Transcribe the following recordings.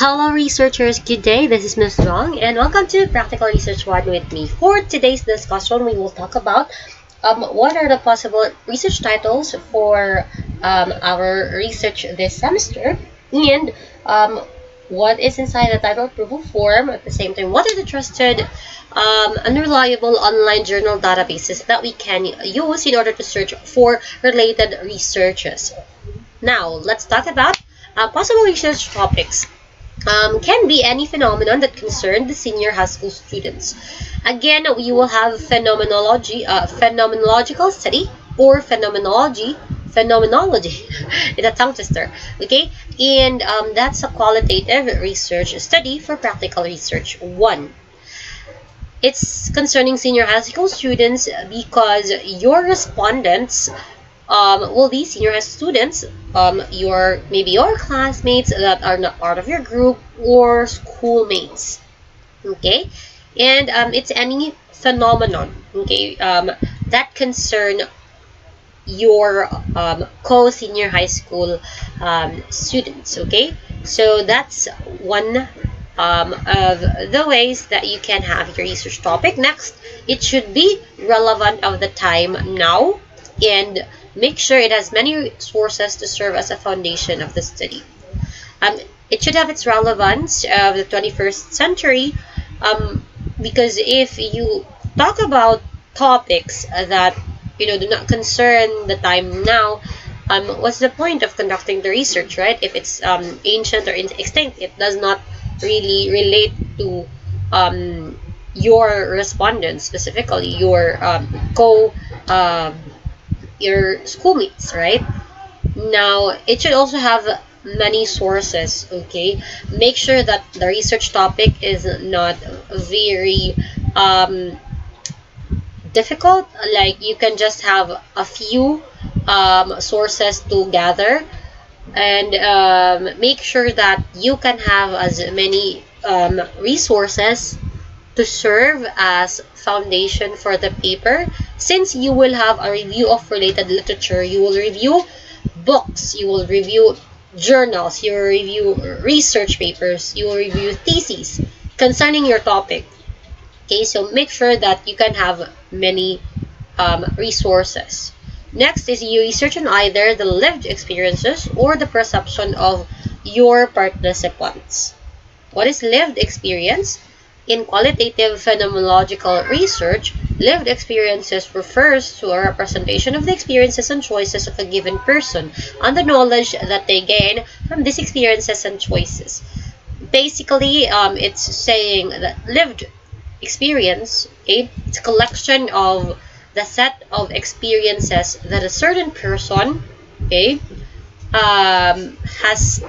Hello researchers, good day. This is Ms. Jong and welcome to Practical Research 1 with me. For today's discussion, we will talk about what are the possible research titles for our research this semester, and what is inside the title approval form. At the same time, what are the trusted and reliable online journal databases that we can use in order to search for related researches. Now, let's talk about possible research topics. Can be any phenomenon that concern the senior high school students. Again, we will have phenomenological study or phenomenology. It's a tongue twister, okay? And that's a qualitative research study for practical research 1. It's concerning senior high school students because your respondents will be senior high students, maybe your classmates that are not part of your group or schoolmates. Okay, and it's any phenomenon. Okay, that concern your co-senior high school students. Okay, so that's one of the ways that you can have your research topic. Next, it should be relevant of the time now, and make sure it has many sources to serve as a foundation of the study. It should have its relevance of the 21st century, because if you talk about topics that do not concern the time now, what's the point of conducting the research, right? If it's ancient or extinct, it does not really relate to your respondents, specifically your your schoolmates, right? Now, it should also have many sources, okay? Make sure that the research topic is not very difficult. Like, you can just have a few sources to gather, and make sure that you can have as many resources to serve as foundation for the paper. Since you will have a review of related literature, you will review books, you will review journals, you will review research papers, you will review theses concerning your topic. Okay, so make sure that you can have many resources. Next is you research on either the lived experiences or the perception of your participants. What is lived experience? In qualitative phenomenological research, lived experiences refers to a representation of the experiences and choices of a given person and the knowledge that they gain from these experiences and choices. Basically, it's saying that lived experience, okay, it's a collection of the set of experiences that a certain person, okay, has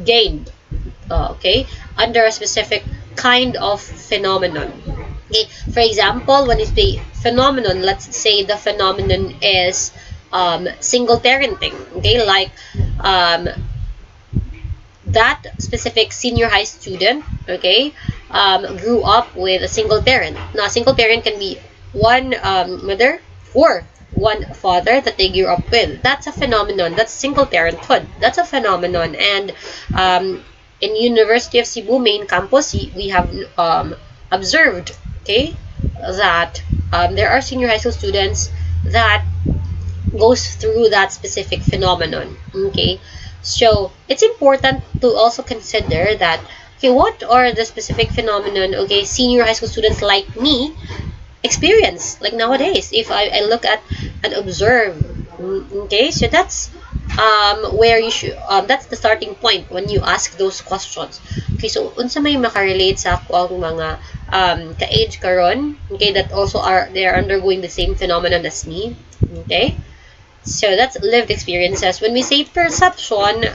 gained, okay, under a specific kind of phenomenon. Okay, for example, when you say phenomenon, let's say the phenomenon is single parenting. Okay, like that specific senior high student, okay, grew up with a single parent. Now, a single parent can be one mother or one father that they grew up with. That's a phenomenon. That's single parenthood. That's a phenomenon. And in University of Cebu main campus, we have observed, okay, that there are senior high school students that goes through that specific phenomenon. Okay, so it's important to also consider that, okay, what are the specific phenomenon, okay, senior high school students like me experience, like nowadays, if I look at and observe. Okay, so that's where you should that's the starting point when you ask those questions. Okay, so unsa may makarelate sa ako ang mga ka-age karon, okay, that also they are undergoing the same phenomenon as me. Okay, so that's lived experiences. When we say perception,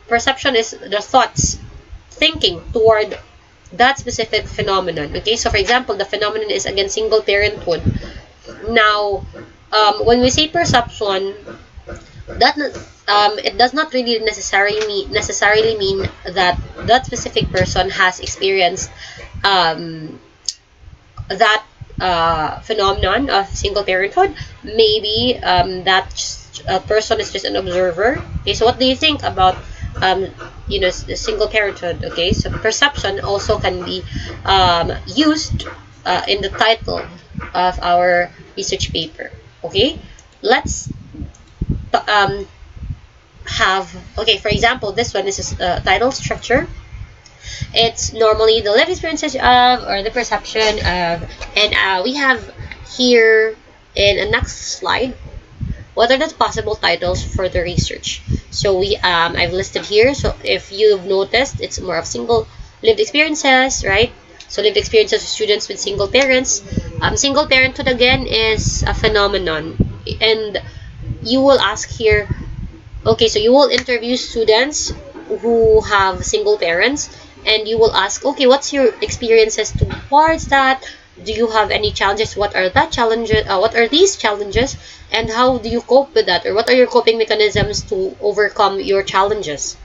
perception is the thoughts, thinking toward that specific phenomenon. Okay, so for example, the phenomenon is again single parenthood. Now, when we say perception, that it does not really necessarily mean that that specific person has experienced that phenomenon of single parenthood. Maybe that person is just an observer. Okay, so what do you think about single parenthood. Okay, so perception also can be used in the title of our research paper. Okay, let's um, have, okay, for example, this one is a title structure. It's normally the lived experiences of, or the perception of, and we have here in a next slide what are the possible titles for the research. So I've listed here. So if you've noticed, it's more of single lived experiences, right? So lived experiences of students with single parents. Single parenthood again is a phenomenon, and you will ask here. Okay, so you will interview students who have single parents, and you will ask, okay, what's your experiences towards that? Do you have any challenges? What are that challenges? What are these challenges? And how do you cope with that? Or what are your coping mechanisms to overcome your challenges?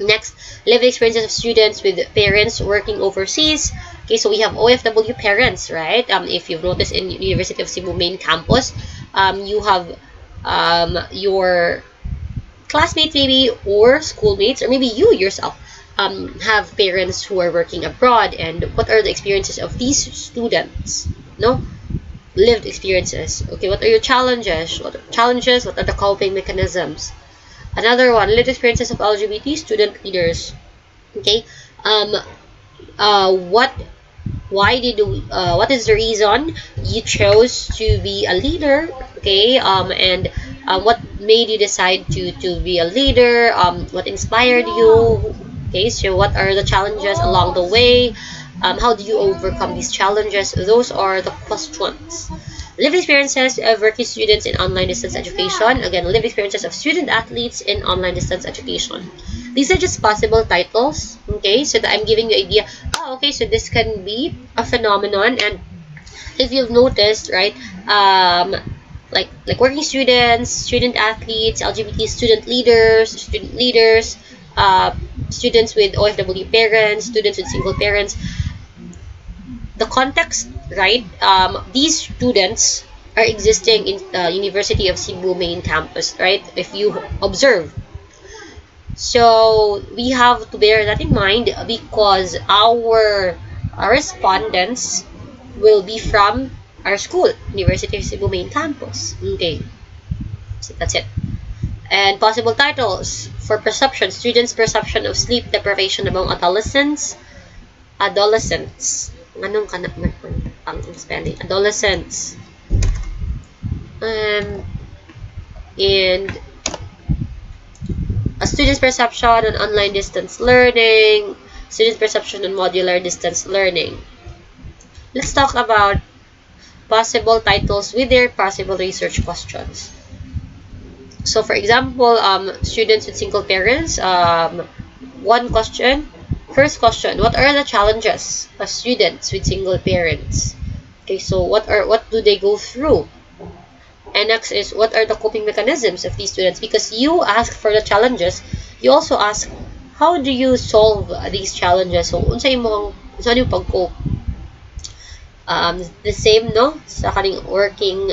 Next, lived experiences of students with parents working overseas. Okay, so we have OFW parents, right? If you've noticed in University of Cebu main campus, you have your classmates maybe, or schoolmates, or maybe you yourself have parents who are working abroad, and what are the experiences of these students? No, lived experiences. Okay, what are your challenges? What are the coping mechanisms? Another one, lived experiences of LGBT student leaders. Okay, um what why did what is the reason you chose to be a leader? Okay, and what made you decide to be a leader? What inspired you? Okay, so what are the challenges along the way? How do you overcome these challenges? Those are the questions. Lived experiences of working students in online distance education. Again, lived experiences of student athletes in online distance education. These are just possible titles, okay, so that I'm giving you idea. Oh, okay, so this can be a phenomenon. And if you've noticed, right, like working students, student athletes, LGBT student leaders, students with OFW parents, students with single parents, the context, right? These students are existing in University of Cebu main campus, right? If you observe, so we have to bear that in mind, because our respondents will be from our school, University of Cebu main campus. Okay, so that's it. And possible titles for perception: students' perception of sleep deprivation among adolescents. Anong ka na ang spelling? Adolescents. And a student's perception on online distance learning, student's perception on modular distance learning. Let's talk about possible titles with their possible research questions. So, for example, students with single parents, one question. First question, what are the challenges of students with single parents? Okay, so what do they go through? And next is, what are the coping mechanisms of these students? Because you ask for the challenges, you also ask, how do you solve these challenges? So, unsa yung pag-cope? The same, no? Sa kaning working,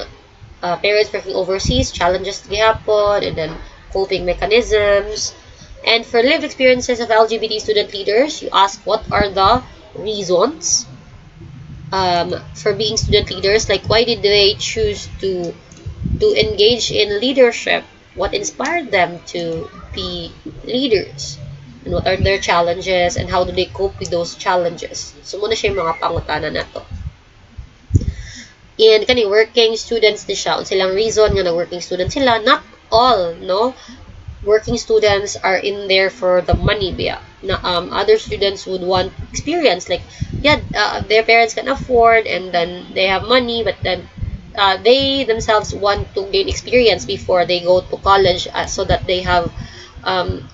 parents working overseas, challenges gihapon, and then coping mechanisms. And for lived experiences of LGBT student leaders, you ask, what are the reasons for being student leaders? Like, why did they choose to engage in leadership? What inspired them to be leaders? And what are their challenges, and how do they cope with those challenges? So, muna siya yung mga pangutana na to. And kani working students di siya, silang reason nga na working students sila. Not all, no? Working students are in there for the money biya. Other students would want experience, like, yeah, their parents can afford, and then they have money, but then they themselves want to gain experience before they go to college, so that they have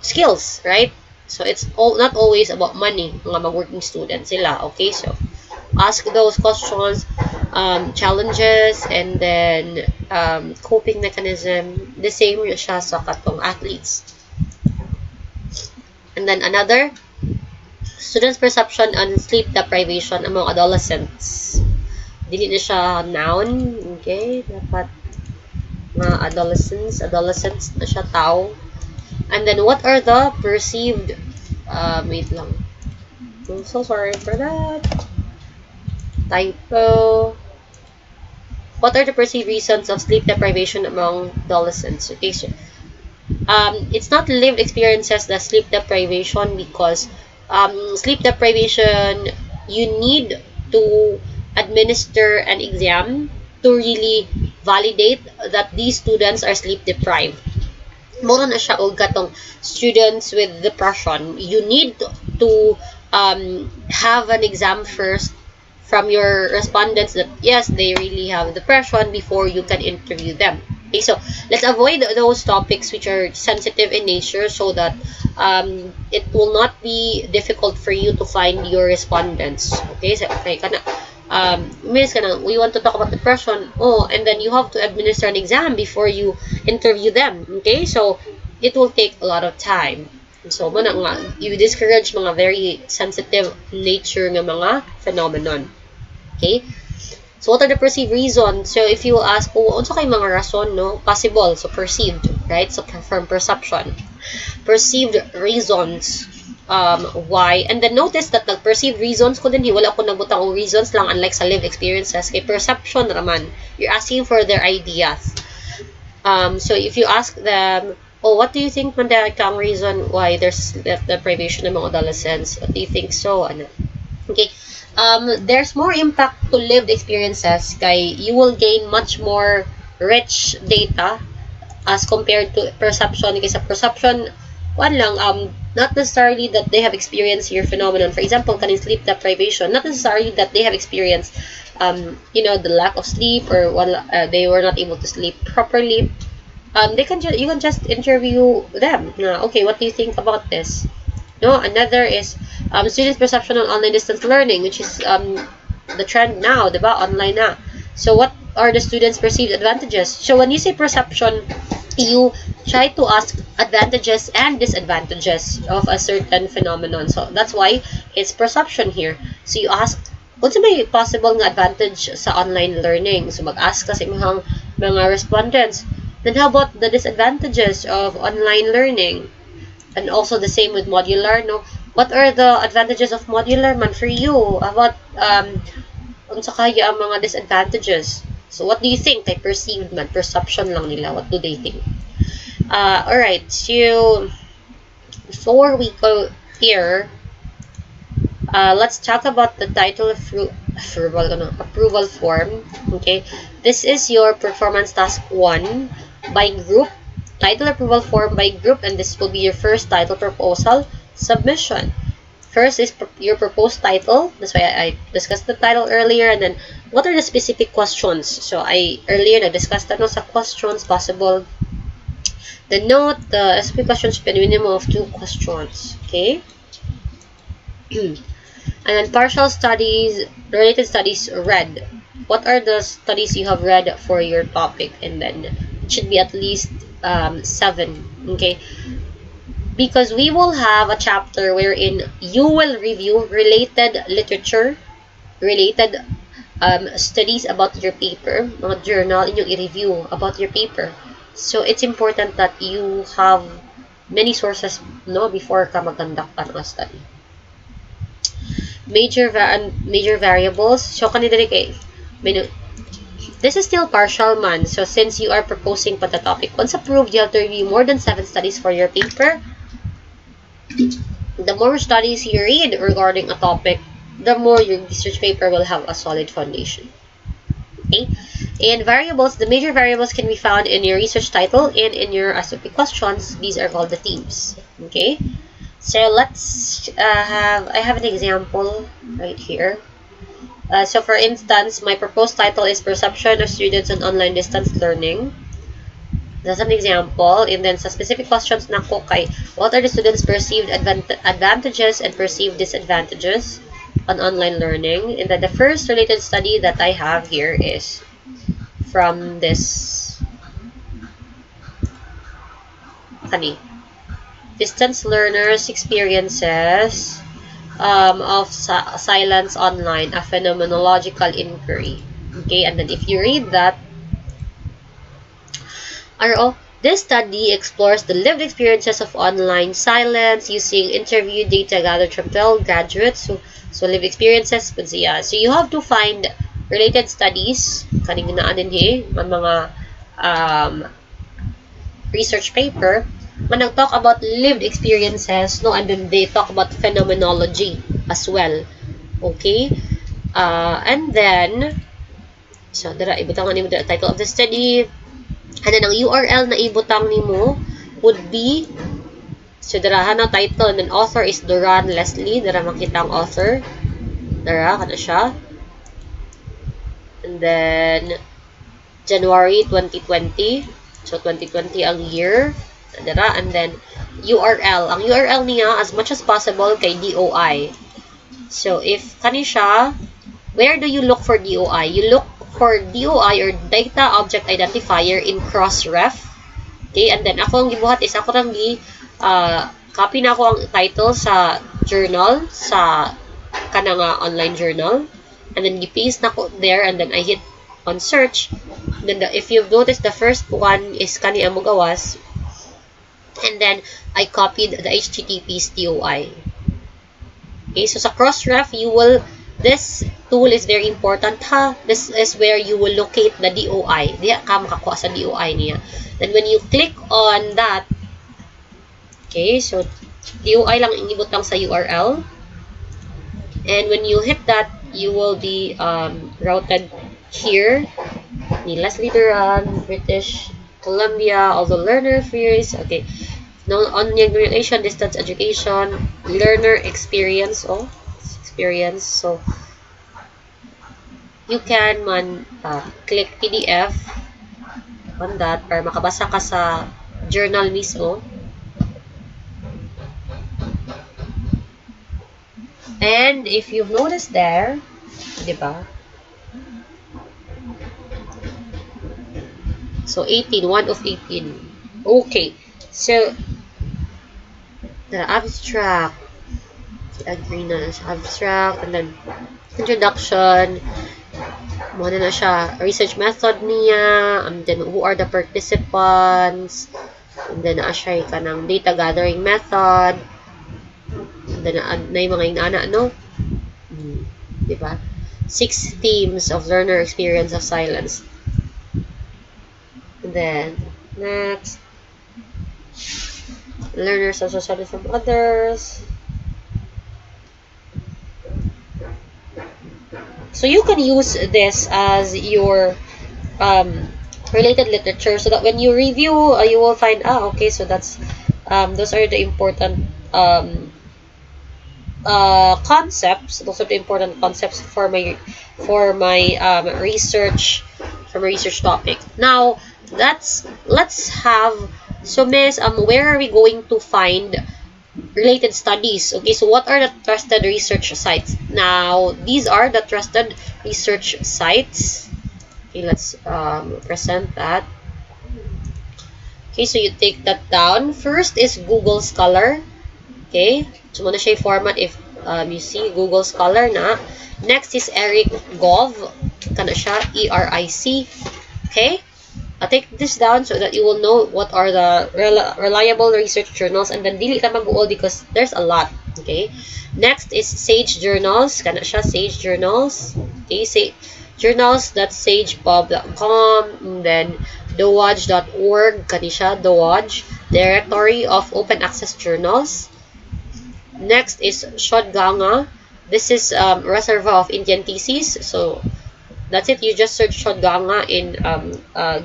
skills, right? So it's not always about money mga mag-working students sila. Okay, so ask those questions, challenges, and then coping mechanism. The same siya sa katong athletes. And then another, students' perception on sleep deprivation among adolescents. Dili na siya noun. Okay, dapat mga adolescents na siya tao. And then what are the perceived, wait lang. I'm so sorry for that. Typo. What are the perceived reasons of sleep deprivation among adolescents? Okay, so it's not lived experiences the sleep deprivation because sleep deprivation, you need to administer an exam to really validate that these students are sleep deprived. Moro na siya og katong students with depression, you need to have an exam first from your respondents that yes, they really have depression before you can interview them. Okay, so let's avoid those topics which are sensitive in nature so that it will not be difficult for you to find your respondents. Okay, so okay, kana miss kana, we want to talk about depression. Oh, and then you have to administer an exam before you interview them. Okay, so it will take a lot of time. So, muna nga, you discourage mga very sensitive nature ng mga phenomenon. Okay? So, what are the perceived reasons? So, if you ask, oh, unsa kay mga rason, no? Possible, so perceived, right? So, from perception. Perceived reasons, why, and then notice that nag-perceived reasons ko din, wala ko nagbutang o reasons lang, unlike sa lived experiences, kay perception naman, you're asking for their ideas. So if you ask them, oh, what do you think man ang reason why there's sleep deprivation among adolescents? What do you think so? Ano? Okay. There's more impact to lived experiences kay you will gain much more rich data as compared to perception. Kasi sa perception, one lang, not necessarily that they have experienced your phenomenon. For example, kaning sleep deprivation, not necessarily that they have experienced, the lack of sleep or they were not able to sleep properly. You can just interview them. Okay, what do you think about this? No, another is students' perception on online distance learning, which is the trend now, diba? Online na. So what are the students' perceived advantages? So when you say perception, you try to ask advantages and disadvantages of a certain phenomenon. So that's why it's perception here. So you ask, what's may possible nga advantage sa online learning? So mag-ask kasi mga respondents. Then how about the disadvantages of online learning? And also the same with modular, no? What are the advantages of modular man for you? About unsa kaya ang mga disadvantages? So what do you think? They perceived man, perception lang nila. What do they think? Alright, so before we go here, let's talk about the title of approval form. Okay, this is your performance task 1 by group, title approval form by group, and this will be your first title proposal submission. First is your proposed title. That's why I discussed the title earlier, and then what are the specific questions? So I earlier na discussed that sa questions possible. The note, the SP questions should be a minimum of 2 questions. Okay. And then partial studies, related studies read. What are the studies you have read for your topic? And then it should be at least 7. Okay. Because we will have a chapter wherein you will review related literature, related studies about your paper, mga journal, inyong i-review about your paper. So it's important that you have many sources, no, before ka mag-conduct ng study. Major variables. So kanina kay this is still partial man. So since you are proposing pa the topic, once approved, you have to review more than 7 studies for your paper. The more studies you read regarding a topic, the more your research paper will have a solid foundation. Okay? And variables, the major variables can be found in your research title and in your SOP questions. These are called the themes. Okay? So let's I have an example right here. So for instance, my proposed title is Perception of Students on Online Distance Learning. That's an example. And then sa specific questions na ko kay, what are the students' perceived advantages and perceived disadvantages on online learning? And then the first related study that I have here is from this distance learners experiences of silence online, a phenomenological inquiry. Okay, and then if you read that, This study explores the lived experiences of online silence using interview data gathered from 12 graduates. So lived experiences po siya. So you have to find related studies kaning naanin mga research paper when I talk about lived experiences, no, and then they talk about phenomenology as well. Okay? And then, so, dara, ibutang nimo the title of the study. And then, ang URL na ibutang nimo would be, so, dara, na title, and then author is Doran Leslie. Dara, makita ang author. Dara, kana siya. And then, January 2020. So, 2020 ang year. Dara, and then, URL. Ang URL niya, as much as possible, kay DOI. So, if kani siya, where do you look for DOI? You look for DOI or Data Object Identifier in Crossref. Okay, and then ako ang gibuhat is ako nang copy na ako ang title sa journal, sa kanang online journal. And then, i-paste na ko there, and then I hit on search. And then, if you've noticed, the first one is kani ang gawas. And then, I copied the HTTP's DOI. Okay, so sa Crossref, this tool is very important ha. This is where you will locate the DOI. Diya ka makakuha sa DOI niya. Then when you click on that, okay, so DOI lang ingibot lang sa URL. And when you hit that, you will be routed here. Ni Leslie Duran, British Columbia, all the learner fears. Okay. Now, on regulation, distance education, learner experience, so you can click PDF on that para makabasa ka sa journal mismo. And if you've noticed there, di ba? So, 18, 1 of 18. Okay. So, the abstract, agree na siya, abstract, and then introduction, muna na siya, research method niya, and then who are the participants, and then siya ka ng data gathering method, and then na yung mga inana, no? Diba? 6 themes of learner experience of silence. And then, next, learners also study from others. So you can use this as your related literature, so that when you review, you will find, okay, so that's those are the important concepts. Those are the important concepts for my research, from a research topic. Now, let's have, so Miss, where are we going to find related studies? Okay, so what are the trusted research sites? Now, these are the trusted research sites. Okay, let's present that. Okay, so you take that down. First is Google Scholar. Okay, so muna siya format if you see Google Scholar na. Next is Eric Gov. Kana siya, ERIC. Okay, I'll take this down so that you will know what are the reliable research journals, and then dili ta mag-uol because there's a lot. Okay, next is Sage Journals. Kana siya, Sage Journals. Okay, journals.sagepub.com, and then dowaj.org. Kani siya, Dowaj, Directory of Open Access Journals. Next is Shodganga. This is Reservoir of Indian Theses. So that's it. You just search Shodganga in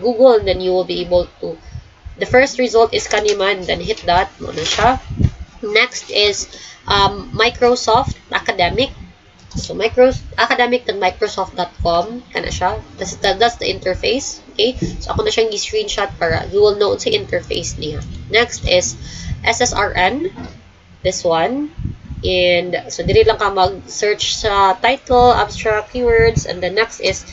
Google, and then you will be able to. The first result is kanima, and then hit that. Muna siya. Next is Microsoft Academic. So academic.microsoft.com. Kana siya. That's the interface. Okay. So ako na siyang i-screenshot para you will know sa interface niya. Next is SSRN. This one. And so dili lang ka mag-search sa title, abstract, keywords, and the next is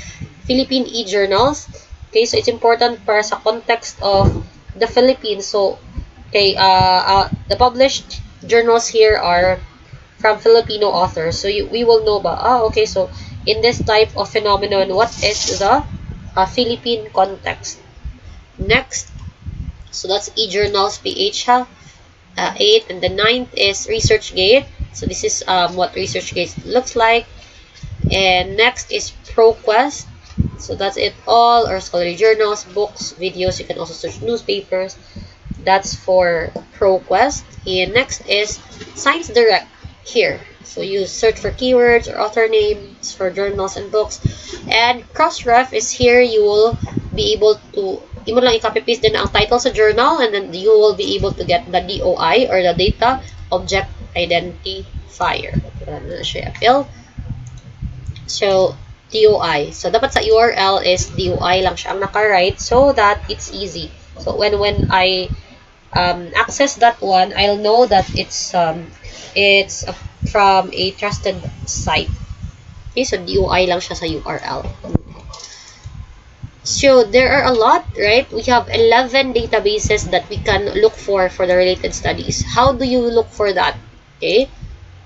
Philippine e-journals. Okay, so it's important para sa context of the Philippines. So okay, the published journals here are from Filipino authors. So we will know ba, okay, so in this type of phenomenon, what is the Philippine context? Next So that's e-journals PH ha. 8, and the ninth is ResearchGate. So this is what ResearchGate looks like. And next is ProQuest. So that's it all, or scholarly journals, books, videos. You can also search newspapers. That's for ProQuest. And next is Science Direct here. So you search for keywords or author names for journals and books. And Crossref is here. You will be able to imo lang i-copy paste din ang title sa journal, and then you will be able to get the DOI, or the data object identifier. Ano siya appeal? So DOI. So dapat sa URL is DOI lang siya ang naka-write, so that it's easy. So when I access that one, I'll know that it's from a trusted site. Okay, so DOI lang siya sa URL. So there are a lot, right? We have 11 databases that we can look for the related studies. How do you look for that? Okay,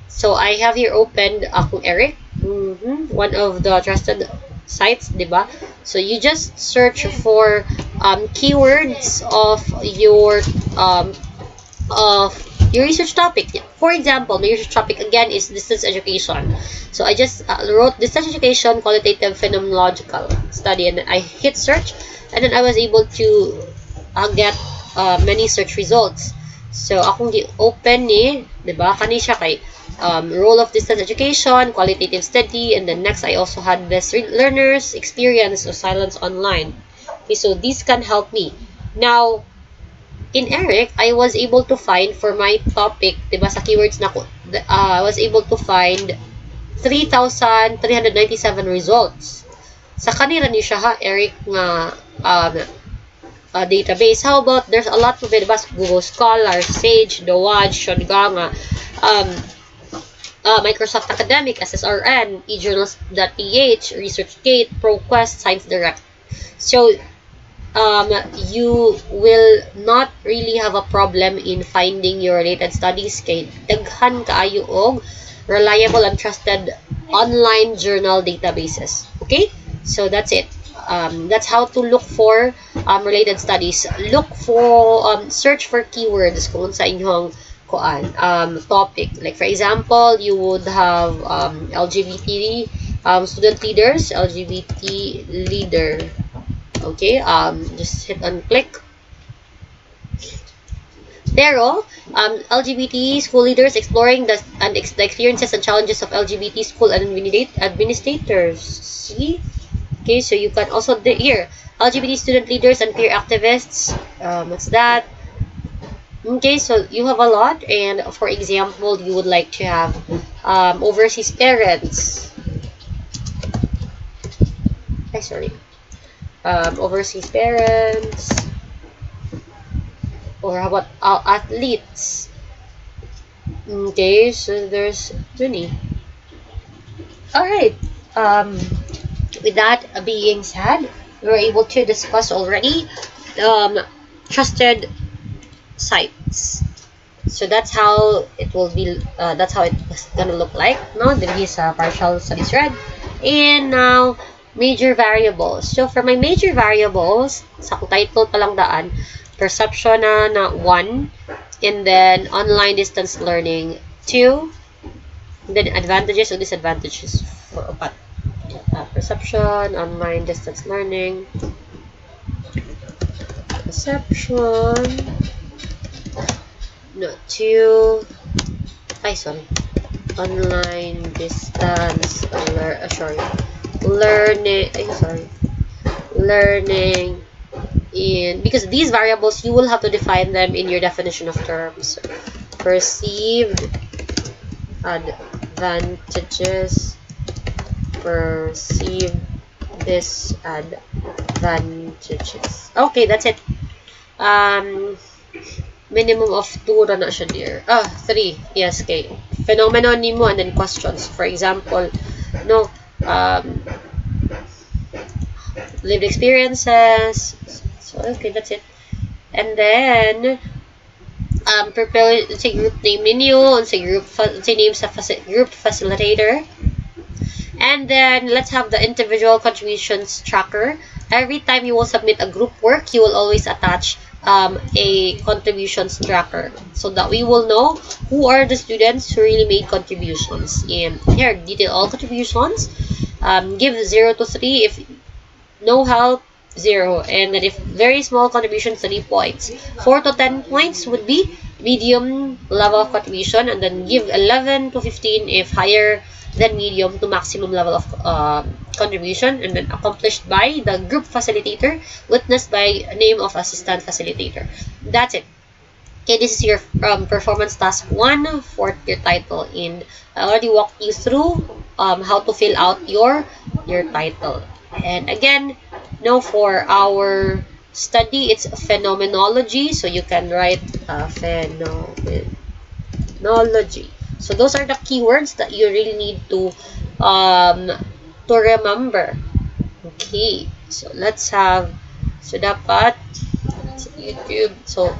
so I have here opened akong Eric, one of the trusted sites, diba? So you just search for keywords of your research topic. For example, my research topic again is distance education. So I just wrote distance education qualitative phenomenological study, and I hit search, and then I was able to get many search results. So akong open ni, diba? Kani siya kay role of distance education, qualitative study, and then next I also had this learners experience of silence online. Okay, so these can help me. Now, in Eric, I was able to find for my topic, diba, sa keywords na ko, I was able to find 3,397 results. Sa kanila ni siya ha, Eric nga database. How about, there's a lot of it, diba, Google Scholar, Sage, Dawad, Shonganga, Microsoft Academic, SSRN, eJournals.ph, ResearchGate, ProQuest, Science Direct. So, you will not really have a problem in finding your related studies kay daghan kaayo og reliable and trusted online journal databases. Okay, so that's it. That's how to look for related studies. Look for search for keywords kung sa inyong topic. Like for example, you would have LGBT student leaders, LGBT leader. Okay, just hit and click. Pero, LGBT school leaders exploring the experiences and challenges of LGBT school administrators. See? Okay, so you can also here LGBT student leaders and peer activists. What's that? Okay, so you have a lot, and for example, you would like to have overseas parents. Overseas parents, or how about athletes? Okay, so there's many. All right. With that being said, we were able to discuss already trusted sites. So that's how it will be. That's how it's gonna look like. No, there is a partial studies read, and now major variables. So for my major variables, sa title pa lang daan, perception na 1, and then online distance learning 2, and then advantages or disadvantages for perception, online distance learning, perception, no 2, online distance learning in, because these variables you will have to define them in your definition of terms. Perceived advantages, perceived disadvantages. Okay, that's it. Minimum of 2 na siya dear. 3. Yes, okay. Phenomenon nimo, and then questions. For example, no, lived experiences. So okay, that's it. And then prepare say group name ninyo, and say name sa group facilitator. And then let's have the individual contributions tracker. Every time you will submit a group work, you will always attach a contributions tracker so that we will know who are the students who really made contributions. And here, detail all contributions. Give 0 to 3 if no help, 0. And then if very small contribution, 3 points. 4 to 10 points would be medium level of contribution. And then give 11 to 15 if higher than medium to maximum level of contribution. And then accomplished by the group facilitator, witnessed by name of assistant facilitator. That's it. Okay, this is your performance task 1 for your title. And I already walked you through how to fill out your title. And again, now for our study, it's phenomenology. So you can write phenomenology. So those are the keywords that you really need to remember. Okay, so let's have, so dapat YouTube, so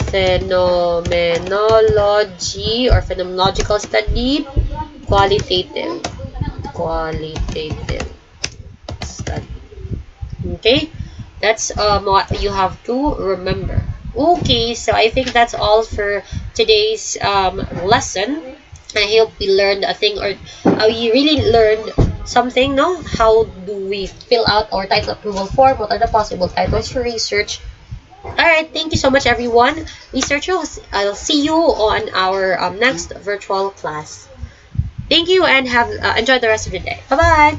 phenomenology or phenomenological study, qualitative study. Okay, that's what you have to remember. Okay, so I think that's all for today's lesson. I hope we learned a thing, or we really learned something, no? How do we fill out our title approval form? What are the possible titles for research? Alright, thank you so much, everyone. Researchers, I'll see you on our next virtual class. Thank you and have enjoy the rest of the day. Bye-bye.